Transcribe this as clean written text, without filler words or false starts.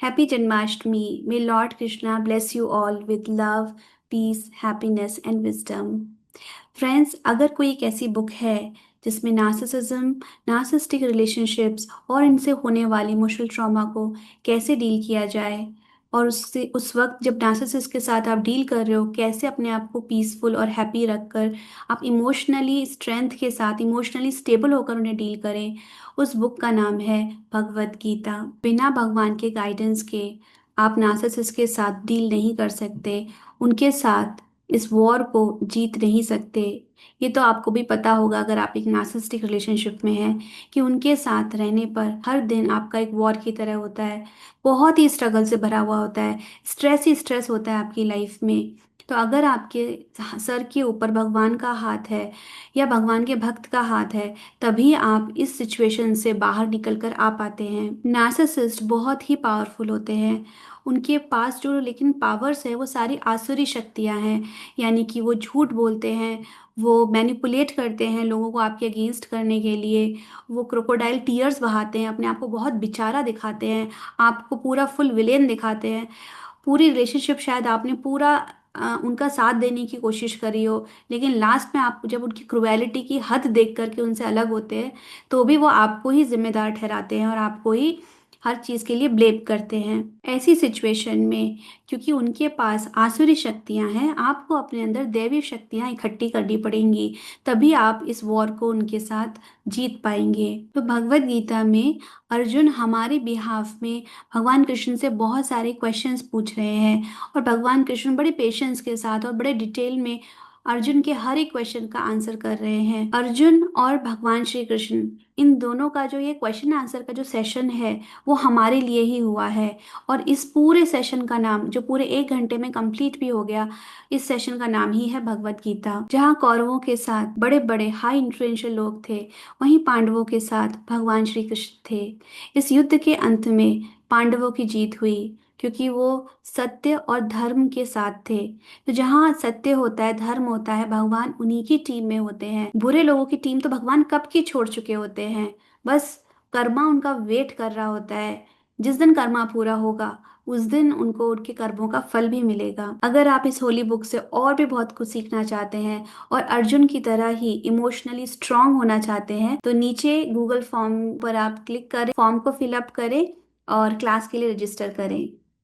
Happy Janmashtami. May Lord Krishna bless you all with love, peace, happiness and wisdom. Friends, अगर कोई एक ऐसी book है जिसमें नार्सिसिज्म, नार्सिस्टिक रिलेशनशिप्स और इनसे होने वाली इमोशनल ट्रॉमा को कैसे डील किया जाए और उससे उस वक्त जब नार्सिसिस्ट के साथ आप डील कर रहे हो कैसे अपने आप को पीसफुल और हैप्पी रखकर आप इमोशनली स्ट्रेंथ के साथ इमोशनली स्टेबल होकर उन्हें डील करें, उस बुक का नाम है भगवत गीता। बिना भगवान के गाइडेंस के आप नार्सिसिस्ट के साथ डील नहीं कर सकते, उनके साथ इस वॉर को जीत नहीं सकते। ये तो आपको भी पता होगा अगर आप एक नार्सिसिस्टिक रिलेशनशिप में हैं कि उनके साथ रहने पर हर दिन आपका एक वॉर की तरह होता है, बहुत ही स्ट्रगल से भरा हुआ होता है, स्ट्रेस ही स्ट्रेस होता है आपकी लाइफ में। तो अगर आपके सर के ऊपर भगवान का हाथ है या भगवान के भक्त का हाथ है, तभी आप इस सिचुएशन से बाहर निकल कर आ पाते हैं। नार्सिसिस्ट बहुत ही पावरफुल होते हैं, उनके पास जो लेकिन पावर्स है वो सारी आसुरी शक्तियां हैं। यानी कि वो झूठ बोलते हैं, वो मैनिपुलेट करते हैं लोगों को आपके अगेंस्ट करने के लिए, वो क्रोकोडाइल टीयर्स बहाते हैं, अपने आप को बहुत बेचारा दिखाते हैं, आपको पूरा फुल विलेन दिखाते हैं। पूरी रिलेशनशिप शायद आपने पूरा उनका साथ देने की कोशिश करी हो, लेकिन लास्ट में आप जब उनकी क्रुएलिटी की हद देख करके उनसे अलग होते हैं तो भी वो आपको ही जिम्मेदार ठहराते हैं और आपको ही हर चीज़ के लिए ब्लेम करते हैं। ऐसी सिचुएशन में क्योंकि उनके पास आसुरी शक्तियां हैं, आपको अपने अंदर दैवी शक्तियां इकट्ठी करनी पड़ेंगी, तभी आप इस वॉर को उनके साथ जीत पाएंगे। तो भगवत गीता में अर्जुन हमारे बिहाफ में भगवान कृष्ण से बहुत सारे क्वेश्चंस पूछ रहे हैं और भगवान कृष्ण बड़े पेशेंस के साथ और बड़े डिटेल में अर्जुन के हर एक क्वेश्चन का आंसर कर रहे हैं। अर्जुन और भगवान श्री कृष्ण इन दोनों का जो ये क्वेश्चन आंसर का जो सेशन है वो हमारे लिए ही हुआ है। और इस पूरे सेशन का नाम जो पूरे 1 घंटे में कंप्लीट भी हो गया, इस सेशन का नाम ही है भगवत गीता। जहाँ कौरवों के साथ बड़े बड़े हाई इन्फ्लुएंशियल लोग थे, वहीं पांडवों के साथ भगवान श्री कृष्ण थे। इस युद्ध के अंत में पांडवों की जीत हुई क्योंकि वो सत्य और धर्म के साथ थे। तो जहाँ सत्य होता है, धर्म होता है, भगवान उन्हीं की टीम में होते हैं। बुरे लोगों की टीम तो भगवान कब की छोड़ चुके होते हैं, बस कर्मा उनका वेट कर रहा होता है। जिस दिन कर्मा पूरा होगा उस दिन उनको उनके कर्मों का फल भी मिलेगा। अगर आप इस होली बुक से और भी बहुत कुछ सीखना चाहते हैं और अर्जुन की तरह ही इमोशनली स्ट्रांग होना चाहते हैं, तो नीचे गूगल फॉर्म पर आप क्लिक करें, फॉर्म को फिलअप करें और क्लास के लिए रजिस्टर करें।